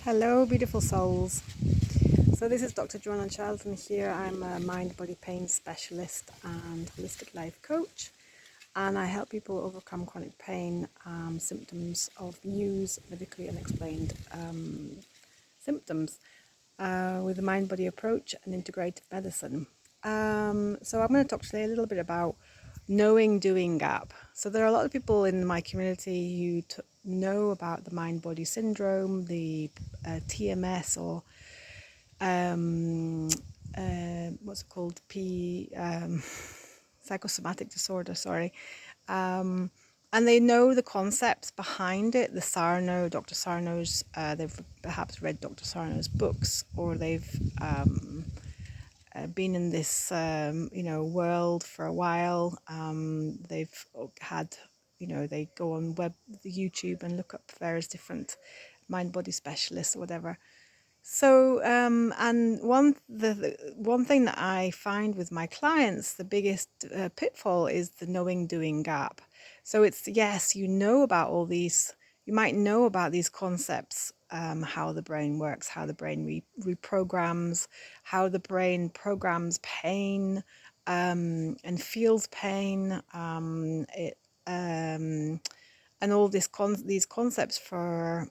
Hello, beautiful souls. So this is Dr. Joanna Charlton here. I'm a mind-body pain specialist and holistic life coach, and I help people overcome chronic pain, symptoms of news, medically unexplained symptoms with a mind-body approach and integrative medicine. So I'm going to talk today a little bit about knowing doing gap. So there are a lot of people in my community who know about the mind-body syndrome, the TMS, or what's it called? Psychosomatic disorder. Sorry. And they know the concepts behind it. The Sarno, Dr. Sarno's. They've perhaps read Dr. Sarno's books, or they've been in this world for a while. They've had they go on YouTube and look up various different mind body specialists or whatever. So and the one thing that I find with my clients, the biggest pitfall is the knowing doing gap. So it's, yes, you know about all these, you might know about these concepts, how the brain works, how the brain reprograms, how the brain programs pain and feels pain, and all these concepts for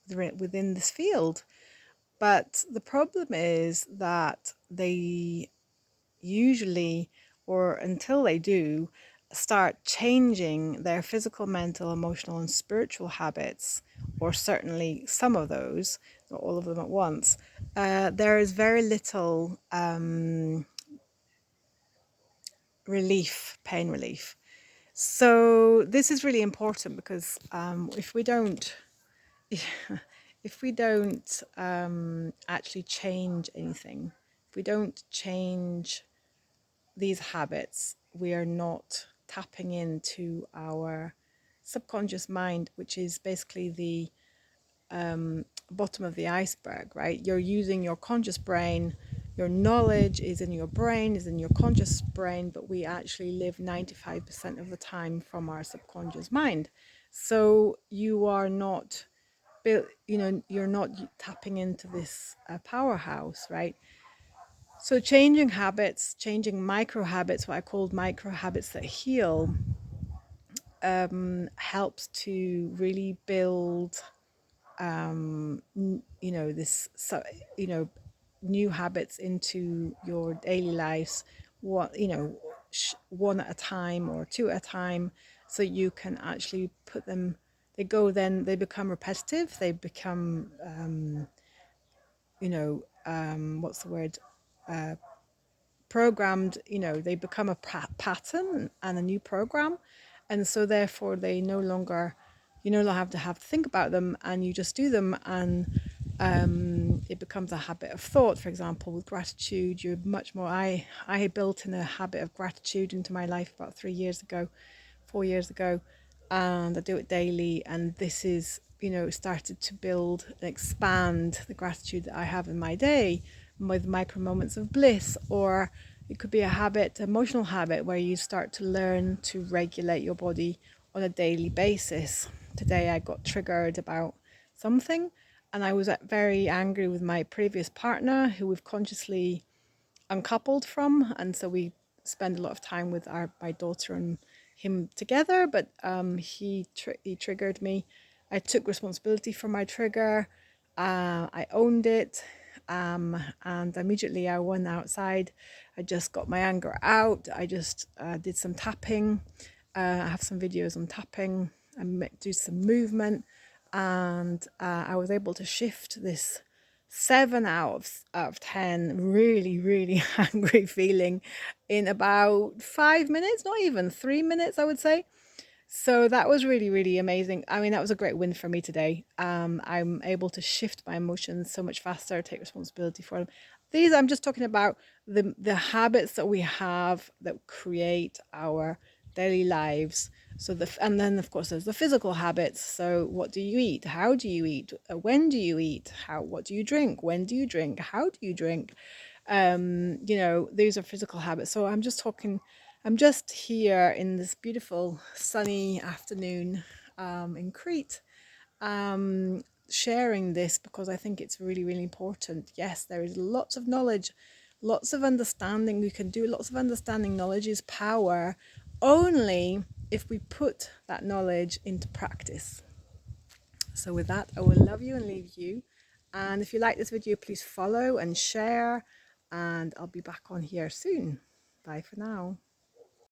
within this field. But the problem is that they usually, or until they do, start changing their physical, mental, emotional, and spiritual habits, or certainly some of those, not all of them at once, there is very little pain relief. So this is really important because if we don't actually change anything, if we don't change these habits, we are not tapping into our subconscious mind, which is basically the bottom of the iceberg, right? You're using your conscious brain. Your knowledge is in your brain, is in your conscious brain, but we actually live 95% of the time from our subconscious mind. So you are not, you're not tapping into this powerhouse, right? So changing habits, changing micro habits, what I called micro habits that heal, helps to really build, this, new habits into your daily lives. One at a time or two at a time, so you can actually put them. They become repetitive. They become, what's the word? Programmed, they become a pattern and a new program. And so therefore they no longer, you no longer have to think about them, and you just do them, and it becomes a habit of thought. For example, with gratitude, you're much more, I built in a habit of gratitude into my life about 4 years ago, and I do it daily, and this is, started to build and expand the gratitude that I have in my day with micro moments of bliss. Or it could be a habit, emotional habit, where you start to learn to regulate your body on a daily basis. Today I got triggered about something, and I was very angry with my previous partner, who we've consciously uncoupled from, and so we spend a lot of time with my daughter and him together. But he triggered me. I took responsibility for my trigger. I owned it, and immediately I went outside. I just got my anger out. I just did some tapping. I have some videos on tapping and do some movement, and I was able to shift this 7 out of 10 really, really angry feeling in about 5 minutes, not even 3 minutes, I would say. So that was really, really amazing. I mean, that was a great win for me today. I'm able to shift my emotions so much faster, take responsibility for them. I'm just talking about the habits that we have that create our daily lives. So and then of course there's the physical habits. So what do you eat? How do you eat? When do you eat? What do you drink? When do you drink? How do you drink? These are physical habits. So I'm just here in this beautiful sunny afternoon in Crete, sharing this because I think it's really, really important. Yes, there is lots of knowledge, lots of understanding. We can do lots of understanding. Knowledge is power only if we put that knowledge into practice. So with that, I will love you and leave you. And if you like this video, please follow and share. And I'll be back on here soon. Bye for now.